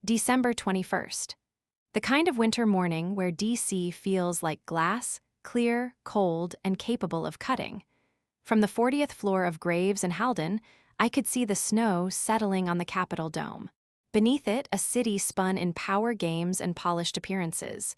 December 21st. The kind of winter morning where DC feels like glass, clear, cold, and capable of cutting. From the 40th floor of Graves and Halden, I could see the snow settling on the Capitol dome. Beneath it, a city spun in power games and polished appearances.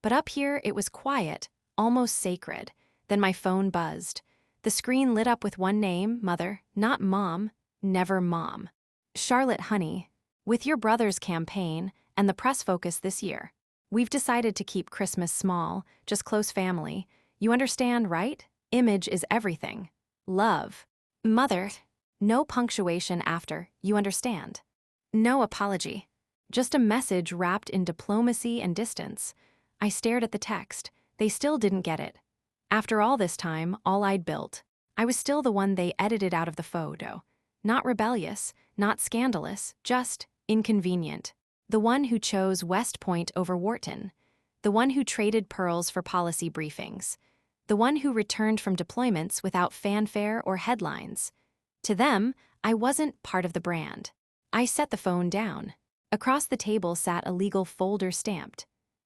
But up here, it was quiet, almost sacred. Then my phone buzzed. The screen lit up with one name, Mother, not Mom, never Mom. Charlotte, honey, with your brother's campaign and the press focus this year, we've decided to keep Christmas small, just close family. You understand, right? Image is everything. Love. Mother. No punctuation after, you understand. No apology. Just a message wrapped in diplomacy and distance. I stared at the text. They still didn't get it. After all this time, all I'd built, I was still the one they edited out of the photo. Not rebellious, not scandalous, just inconvenient. The one who chose West Point over Wharton. The one who traded pearls for policy briefings. The one who returned from deployments without fanfare or headlines. To them, I wasn't part of the brand. I set the phone down. Across the table sat a legal folder stamped.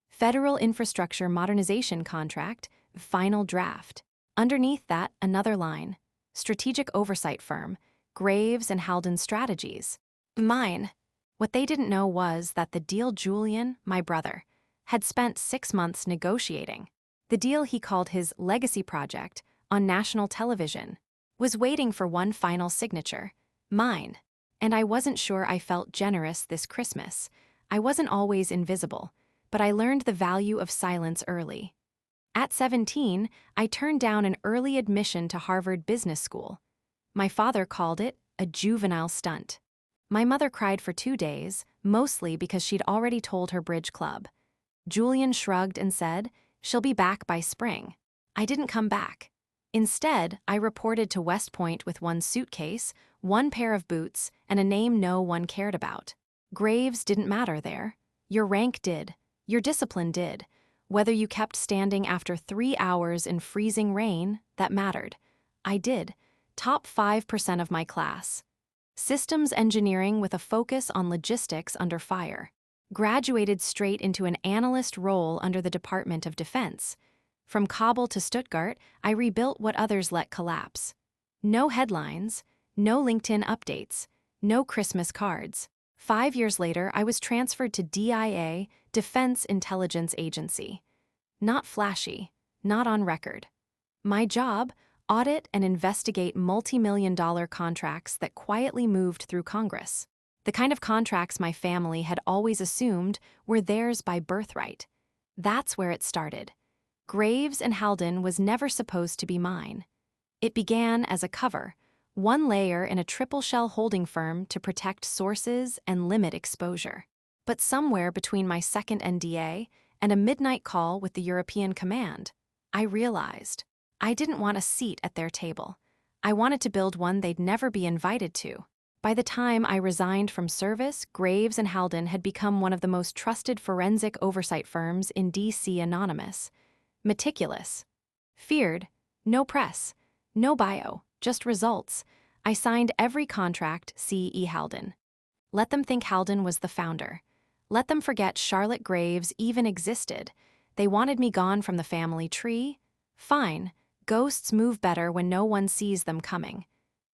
Federal Infrastructure Modernization Contract, Final Draft. Underneath that, another line. Strategic Oversight Firm, Graves and Halden Strategies. Mine. What they didn't know was that the deal Julian, my brother, had spent 6 months negotiating. The deal he called his legacy project on national television was waiting for one final signature, mine. And I wasn't sure I felt generous this Christmas. I wasn't always invisible, but I learned the value of silence early. At 17, I turned down an early admission to Harvard Business School. My father called it a juvenile stunt. My mother cried for 2 days, mostly because she'd already told her bridge club. Julian shrugged and said, "She'll be back by spring." I didn't come back. Instead, I reported to West Point with one suitcase, one pair of boots, and a name no one cared about. Graves didn't matter there. Your rank did. Your discipline did. Whether you kept standing after 3 hours in freezing rain, that mattered. I did. Top 5% of my class. Systems engineering with a focus on logistics under fire. Graduated straight into an analyst role under the Department of Defense. From Kabul to Stuttgart, I rebuilt what others let collapse. No headlines, no LinkedIn updates, no Christmas cards. 5 years later, I was transferred to DIA, Defense Intelligence Agency. Not flashy, not on record. My job, audit and investigate multi-million-dollar contracts that quietly moved through Congress. The kind of contracts my family had always assumed were theirs by birthright. That's where it started. Graves and Halden was never supposed to be mine. It began as a cover, one layer in a triple-shell holding firm to protect sources and limit exposure. But somewhere between my second NDA and a midnight call with the European command, I realized I didn't want a seat at their table. I wanted to build one they'd never be invited to. By the time I resigned from service, Graves and Halden had become one of the most trusted forensic oversight firms in DC Anonymous. Meticulous. Feared. No press. No bio. Just results. I signed every contract, see E. Halden. Let them think Halden was the founder. Let them forget Charlotte Graves even existed. They wanted me gone from the family tree? Fine. Ghosts move better when no one sees them coming.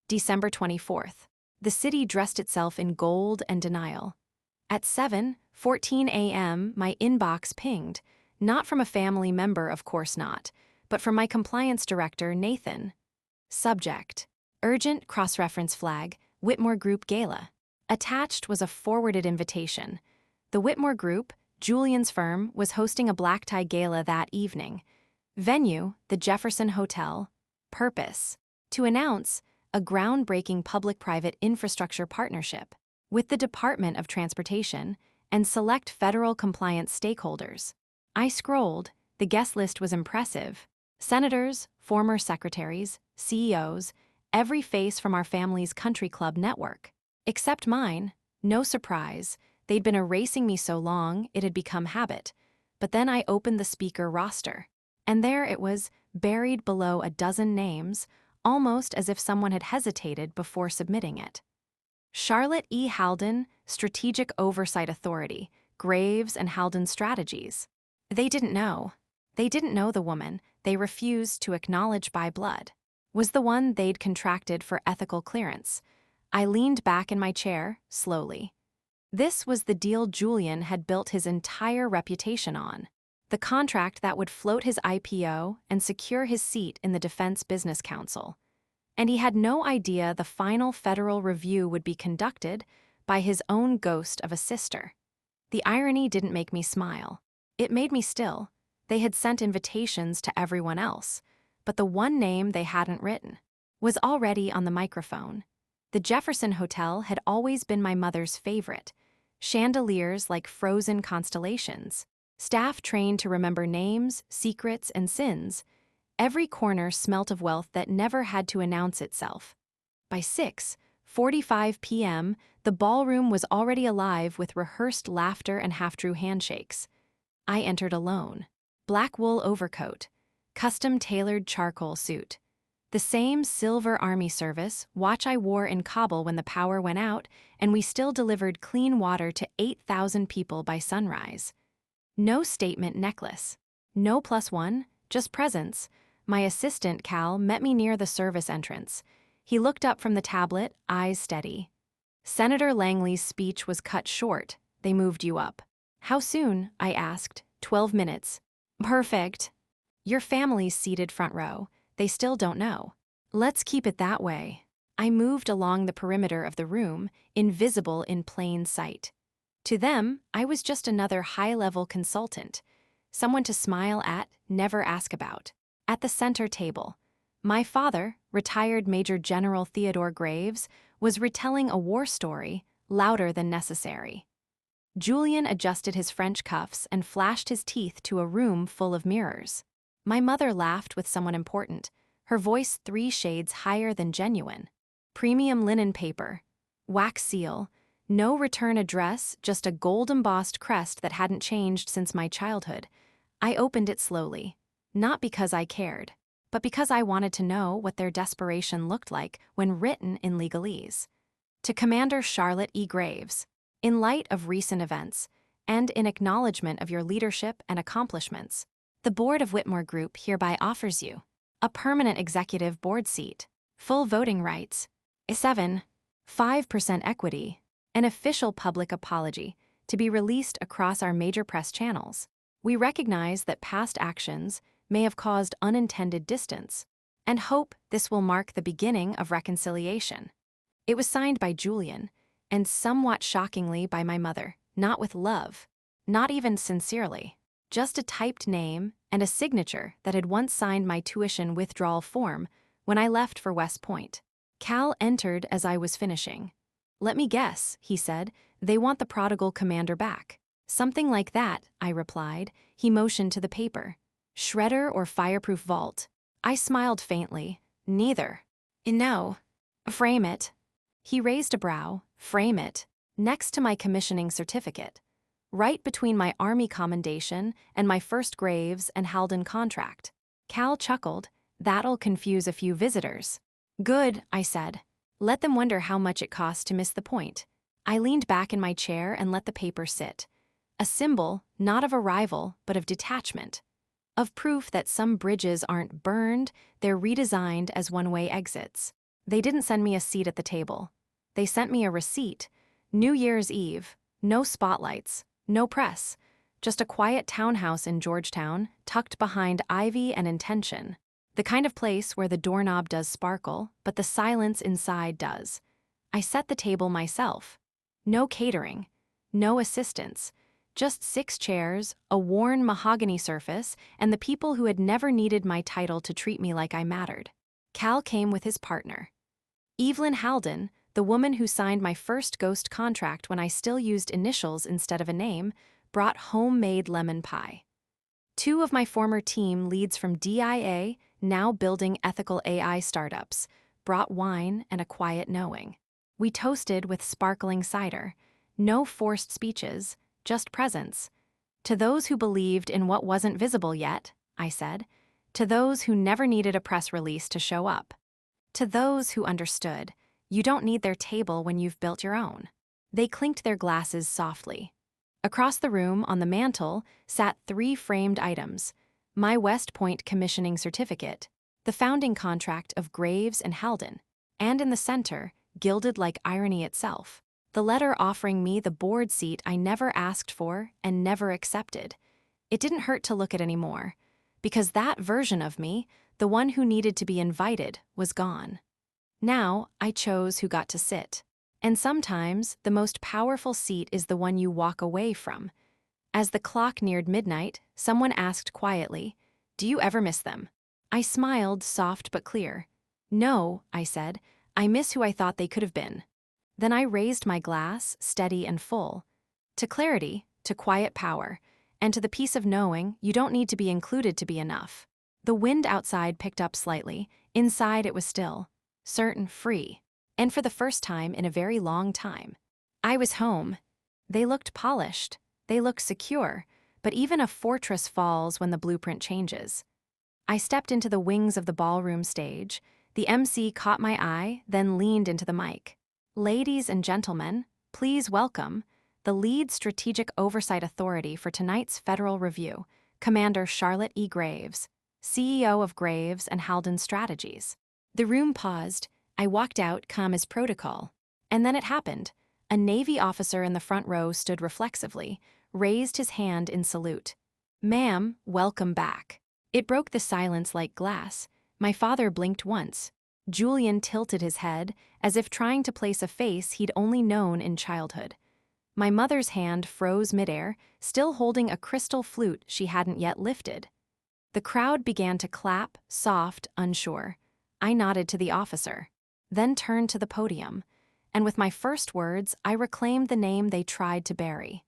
December 24th. The city dressed itself in gold and denial. At 7:14 a.m., my inbox pinged. Not from a family member, of course not, but from my compliance director, Nathan. Subject: Urgent cross-reference flag, Whitmore Group Gala. Attached was a forwarded invitation. The Whitmore Group, Julian's firm, was hosting a black-tie gala that evening. Venue, the Jefferson Hotel. Purpose: to announce a groundbreaking public-private infrastructure partnership with the Department of Transportation and select federal compliance stakeholders. I scrolled. The guest list was impressive. Senators, former secretaries, CEOs, every face from our family's country club network. Except mine. No surprise. They'd been erasing me so long, it had become habit. But then I opened the speaker roster. And there it was, buried below a dozen names, almost as if someone had hesitated before submitting it. Charlotte E. Halden, Strategic Oversight Authority, Graves and Halden Strategies. They didn't know. They didn't know the woman they refused to acknowledge by blood was the one they'd contracted for ethical clearance. I leaned back in my chair, slowly. This was the deal Julian had built his entire reputation on. The contract that would float his IPO and secure his seat in the Defense Business Council. And he had no idea the final federal review would be conducted by his own ghost of a sister. The irony didn't make me smile. It made me still. They had sent invitations to everyone else, but the one name they hadn't written was already on the microphone. The Jefferson Hotel had always been my mother's favorite. Chandeliers like frozen constellations. Staff trained to remember names, secrets, and sins. Every corner smelt of wealth that never had to announce itself. By 6:45 p.m., the ballroom was already alive with rehearsed laughter and half-true handshakes. I entered alone. Black wool overcoat, custom-tailored charcoal suit. The same silver army service watch I wore in Kabul when the power went out, and we still delivered clean water to 8,000 people by sunrise. No statement necklace. No +1, just presence. My assistant, Cal, met me near the service entrance. He looked up from the tablet, eyes steady. Senator Langley's speech was cut short. They moved you up. How soon? I asked. 12 minutes. Perfect. Your family's seated front row. They still don't know. Let's keep it that way. I moved along the perimeter of the room, invisible in plain sight. To them, I was just another high-level consultant, someone to smile at, never ask about. At the center table, my father, retired Major General Theodore Graves, was retelling a war story, louder than necessary. Julian adjusted his French cuffs and flashed his teeth to a room full of mirrors. My mother laughed with someone important, her voice 3 shades higher than genuine. Premium linen paper, wax seal, no return address, just a gold-embossed crest that hadn't changed since my childhood. I opened it slowly, not because I cared, but because I wanted to know what their desperation looked like when written in legalese. To Commander Charlotte E. Graves, in light of recent events, and in acknowledgement of your leadership and accomplishments, the Board of Whitmore Group hereby offers you a permanent executive board seat, full voting rights, a 7.5% equity, an official public apology to be released across our major press channels. We recognize that past actions may have caused unintended distance, and hope this will mark the beginning of reconciliation. It was signed by Julian, and somewhat shockingly by my mother, not with love, not even sincerely, just a typed name and a signature that had once signed my tuition withdrawal form when I left for West Point. Cal entered as I was finishing. Let me guess, he said, they want the prodigal commander back. Something like that, I replied. He motioned to the paper. Shredder or fireproof vault? I smiled faintly. Neither. No. Frame it. He raised a brow. Frame it. Next to my commissioning certificate. Right between my Army commendation and my first Graves and Halden contract. Cal chuckled. That'll confuse a few visitors. Good, I said. Let them wonder how much it costs to miss the point. I leaned back in my chair and let the paper sit. A symbol, not of arrival, but of detachment. Of proof that some bridges aren't burned, they're redesigned as one-way exits. They didn't send me a seat at the table. They sent me a receipt. New Year's Eve. No spotlights. No press. Just a quiet townhouse in Georgetown, tucked behind ivy and intention. The kind of place where the doorknob does sparkle, but the silence inside does. I set the table myself. No catering. No assistants. Just 6 chairs, a worn mahogany surface, and the people who had never needed my title to treat me like I mattered. Cal came with his partner. Evelyn Halden, the woman who signed my first ghost contract when I still used initials instead of a name, brought homemade lemon pie. 2 of my former team leads from DIA, now building ethical AI startups, brought wine and a quiet knowing. We toasted with sparkling cider. No forced speeches, just presence. To those who believed in what wasn't visible yet, I said. To those who never needed a press release to show up. To those who understood, you don't need their table when you've built your own. They clinked their glasses softly. Across the room, on the mantel, sat 3 framed items: my West Point commissioning certificate, the founding contract of Graves and Halden, and in the center, gilded like irony itself, the letter offering me the board seat I never asked for and never accepted. It didn't hurt to look at anymore, because that version of me, the one who needed to be invited, was gone. Now, I chose who got to sit. And sometimes, the most powerful seat is the one you walk away from. As the clock neared midnight, someone asked quietly, "Do you ever miss them?" I smiled, soft but clear. "No," I said, "I miss who I thought they could have been." Then I raised my glass, steady and full. To clarity, to quiet power, and to the peace of knowing you don't need to be included to be enough. The wind outside picked up slightly. Inside it was still, certain, free. And for the first time in a very long time, I was home. They looked polished. They looked secure, but even a fortress falls when the blueprint changes. I stepped into the wings of the ballroom stage. The MC caught my eye, then leaned into the mic. "Ladies and gentlemen, please welcome the lead strategic oversight authority for tonight's federal review, Commander Charlotte E. Graves, CEO of Graves and Halden Strategies." The room paused. I walked out, calm as protocol. And then it happened. A Navy officer in the front row stood reflexively, raised his hand in salute. "Ma'am, welcome back." It broke the silence like glass. My father blinked once. Julian tilted his head, as if trying to place a face he'd only known in childhood. My mother's hand froze midair, still holding a crystal flute she hadn't yet lifted. The crowd began to clap, soft, unsure. I nodded to the officer, then turned to the podium, and with my first words, I reclaimed the name they tried to bury.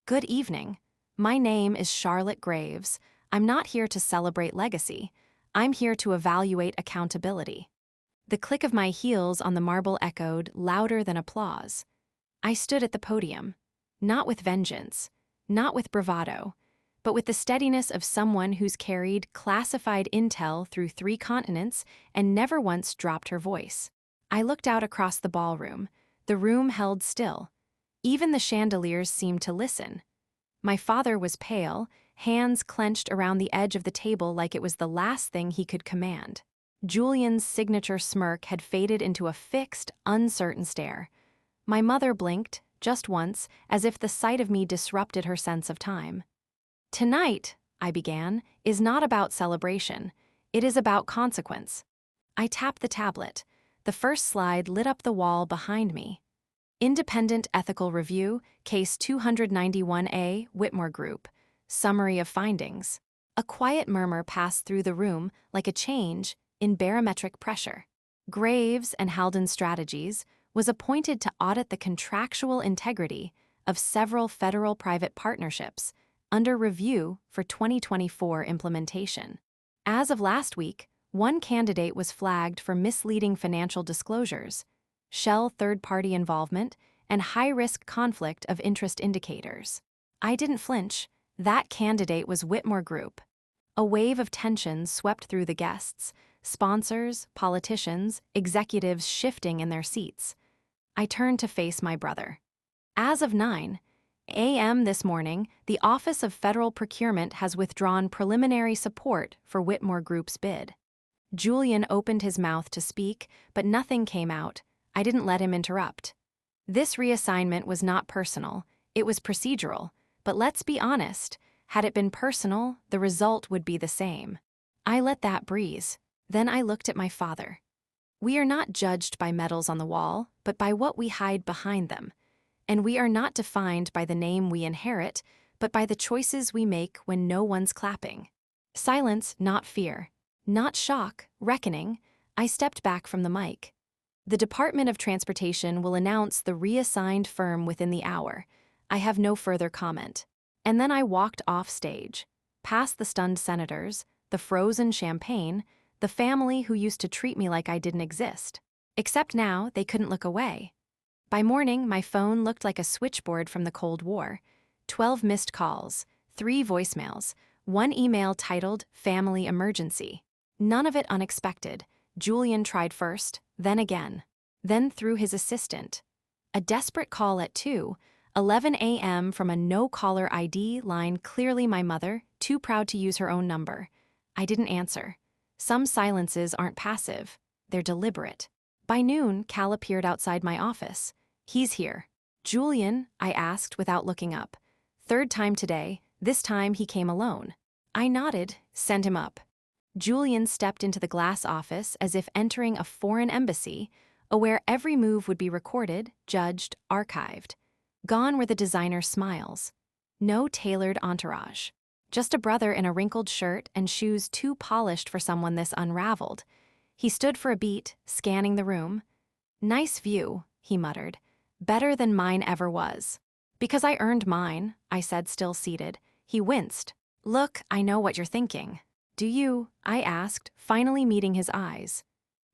"Good evening. My name is Charlotte Graves. I'm not here to celebrate legacy. I'm here to evaluate accountability." The click of my heels on the marble echoed, louder than applause. I stood at the podium, not with vengeance, not with bravado, but with the steadiness of someone who's carried classified intel through 3 continents and never once dropped her voice. I looked out across the ballroom. The room held still. Even the chandeliers seemed to listen. My father was pale, hands clenched around the edge of the table like it was the last thing he could command. Julian's signature smirk had faded into a fixed, uncertain stare. My mother blinked, just once, as if the sight of me disrupted her sense of time. "Tonight," I began, "is not about celebration. It is about consequence." I tapped the tablet. The first slide lit up the wall behind me. "Independent Ethical Review, Case 291A, Whitmore Group. Summary of Findings." A quiet murmur passed through the room like a change in barometric pressure. Graves and Halden Strategies was appointed to audit the contractual integrity of several federal-private partnerships under review for 2024 implementation. As of last week, one candidate was flagged for misleading financial disclosures, Shell third-party involvement, and high-risk conflict of interest indicators. I didn't flinch. That candidate was Whitmore Group. A wave of tension swept through the guests, sponsors, politicians, executives shifting in their seats. I turned to face my brother. As of 9 a.m. this morning, the Office of Federal Procurement has withdrawn preliminary support for Whitmore Group's bid. Julian opened his mouth to speak, but nothing came out. I didn't let him interrupt. This reassignment was not personal, it was procedural, but let's be honest, had it been personal, the result would be the same. I let that breeze. Then I looked at my father. We are not judged by medals on the wall, but by what we hide behind them. And we are not defined by the name we inherit, but by the choices we make when no one's clapping. Silence, not fear. Not shock, reckoning. I stepped back from the mic. The Department of Transportation will announce the reassigned firm within the hour. I have no further comment. And then I walked off stage, past the stunned senators, the frozen champagne, the family who used to treat me like I didn't exist. Except now, they couldn't look away. By morning, my phone looked like a switchboard from the Cold War. 12 missed calls, 3 voicemails, 1 email titled Family Emergency. None of it unexpected. Julian tried first, then again. Then through his assistant. A desperate call at 2:11 a.m. from a no-caller ID line, clearly my mother, too proud to use her own number. I didn't answer. Some silences aren't passive, they're deliberate. By noon, Cal appeared outside my office. He's here. Julian, I asked without looking up. Third time today, this time he came alone. I nodded, send him up. Julian stepped into the glass office as if entering a foreign embassy, aware every move would be recorded, judged, archived. Gone were the designer smiles. No tailored entourage. Just a brother in a wrinkled shirt and shoes too polished for someone this unraveled. He stood for a beat, scanning the room. Nice view, he muttered. Better than mine ever was. Because I earned mine, I said, still seated. He winced. Look, I know what you're thinking. Do you? I asked, finally meeting his eyes.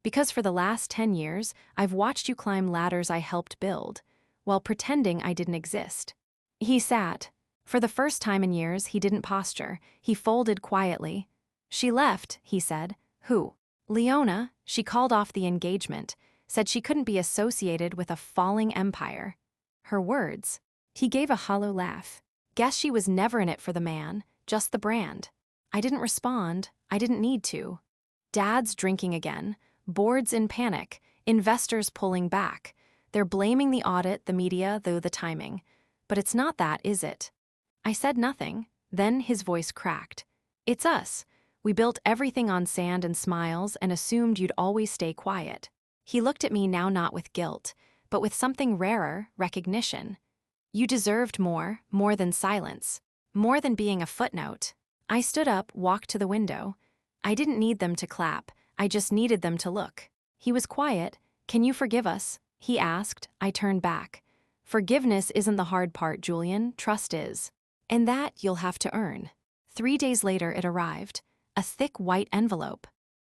Because for the last 10 years, I've watched you climb ladders I helped build, while pretending I didn't exist. He sat. For the first time in years, he didn't posture. He folded quietly. She left, he said. Who? Leona. She called off the engagement, said she couldn't be associated with a falling empire. Her words. He gave a hollow laugh. Guess she was never in it for the man, just the brand. I didn't respond. I didn't need to. Dad's drinking again. Boards in panic. Investors pulling back. They're blaming the audit, the media, the timing. But it's not that, is it? I said nothing. Then his voice cracked. It's us. We built everything on sand and smiles and assumed you'd always stay quiet. He looked at me now, not with guilt, but with something rarer, recognition. You deserved more than silence, more than being a footnote. I stood up, walked to the window. I didn't need them to clap, I just needed them to look. He was quiet. Can you forgive us? He asked. I turned back. Forgiveness isn't the hard part, Julian, trust is. And that you'll have to earn. 3 days later it arrived. A thick white envelope.